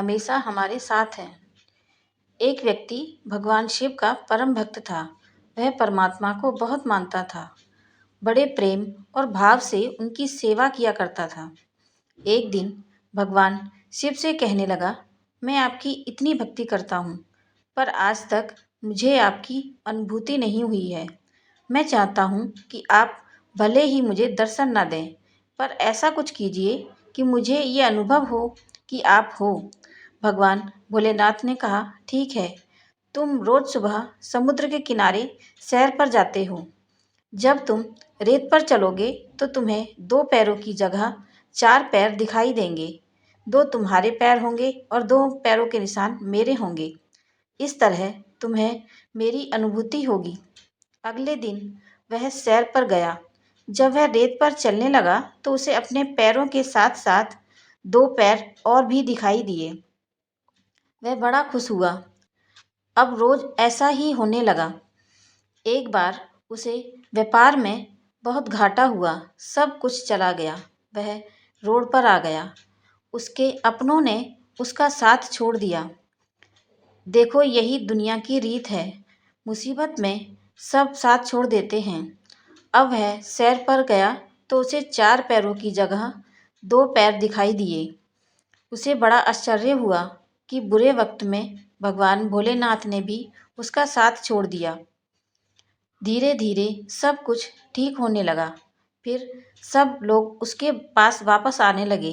हमेशा हमारे साथ हैं। एक व्यक्ति भगवान शिव का परम भक्त था। वह परमात्मा को बहुत मानता था। बड़े प्रेम और भाव से उनकी सेवा किया करता था। एक दिन भगवान शिव से कहने लगा, मैं आपकी इतनी भक्ति करता हूँ, पर आज तक मुझे आपकी अनुभूति नहीं हुई है। मैं चाहता हूँ कि आप भले ही मुझे दर्शन न दें, पर ऐसा कुछ कीजिए कि मुझे ये अनुभव हो कि आप हो। भगवान भोलेनाथ ने कहा, ठीक है, तुम रोज सुबह समुद्र के किनारे सैर पर जाते हो। जब तुम रेत पर चलोगे तो तुम्हें 2 पैरों की जगह 4 पैर दिखाई देंगे। 2 तुम्हारे पैर होंगे और 2 पैरों के निशान मेरे होंगे। इस तरह तुम्हें मेरी अनुभूति होगी। अगले दिन वह सैर पर गया। जब वह रेत पर चलने लगा तो उसे अपने पैरों के साथ साथ 2 पैर और भी दिखाई दिए। वह बड़ा खुश हुआ। अब रोज ऐसा ही होने लगा। एक बार उसे व्यापार में बहुत घाटा हुआ। सब कुछ चला गया। वह रोड पर आ गया। उसके अपनों ने उसका साथ छोड़ दिया। देखो, यही दुनिया की रीत है। मुसीबत में सब साथ छोड़ देते हैं। अब वह सैर पर गया तो उसे 4 पैरों की जगह 2 पैर दिखाई दिए। उसे बड़ा आश्चर्य हुआ कि बुरे वक्त में भगवान भोलेनाथ ने भी उसका साथ छोड़ दिया। धीरे धीरे सब कुछ ठीक होने लगा। फिर सब लोग उसके पास वापस आने लगे।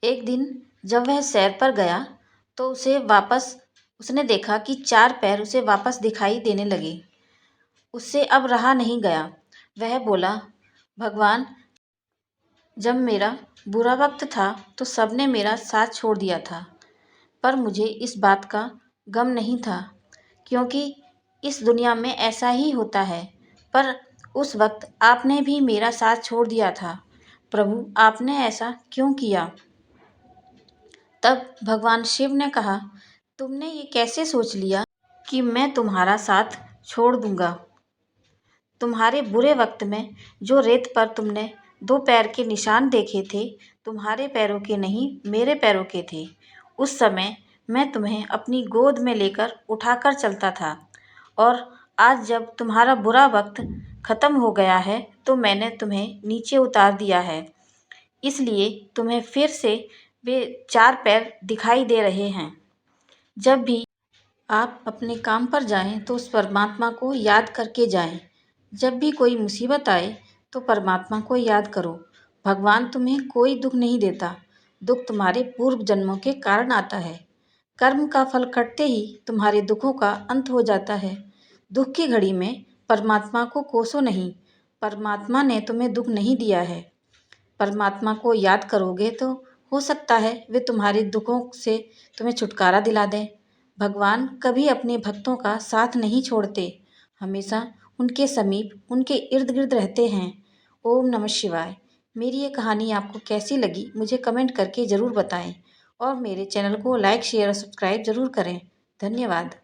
एक दिन जब वह सैर पर गया तो उसने देखा कि 4 पैर उसे वापस दिखाई देने लगे। उससे अब रहा नहीं गया। वह बोला, भगवान, जब मेरा बुरा वक्त था तो सबने मेरा साथ छोड़ दिया था, पर मुझे इस बात का गम नहीं था, क्योंकि इस दुनिया में ऐसा ही होता है। पर उस वक्त आपने भी मेरा साथ छोड़ दिया था। प्रभु, आपने ऐसा क्यों किया? तब भगवान शिव ने कहा, तुमने ये कैसे सोच लिया कि मैं तुम्हारा साथ छोड़ दूंगा? तुम्हारे बुरे वक्त में जो रेत पर तुमने 2 पैर के निशान देखे थे, तुम्हारे पैरों के नहीं, मेरे पैरों के थे। उस समय मैं तुम्हें अपनी गोद में लेकर उठाकर चलता था, और आज जब तुम्हारा बुरा वक्त खत्म हो गया है तो मैंने तुम्हें नीचे उतार दिया है। इसलिए तुम्हें फिर से वे 4 पैर दिखाई दे रहे हैं। जब भी आप अपने काम पर जाएं तो उस परमात्मा को याद करके जाएं। जब भी कोई मुसीबत आए तो परमात्मा को याद करो। भगवान तुम्हें कोई दुख नहीं देता। दुख तुम्हारे पूर्व जन्मों के कारण आता है। कर्म का फल कटते ही तुम्हारे दुखों का अंत हो जाता है। दुख की घड़ी में परमात्मा को कोसो नहीं। परमात्मा ने तुम्हें दुख नहीं दिया है। परमात्मा को याद करोगे तो हो सकता है वे तुम्हारे दुखों से तुम्हें छुटकारा दिला दें। भगवान कभी अपने भक्तों का साथ नहीं छोड़ते, हमेशा उनके समीप, उनके इर्द गिर्द रहते हैं। ओम नमः शिवाय। मेरी ये कहानी आपको कैसी लगी मुझे कमेंट करके ज़रूर बताएं, और मेरे चैनल को लाइक, शेयर और सब्सक्राइब ज़रूर करें। धन्यवाद।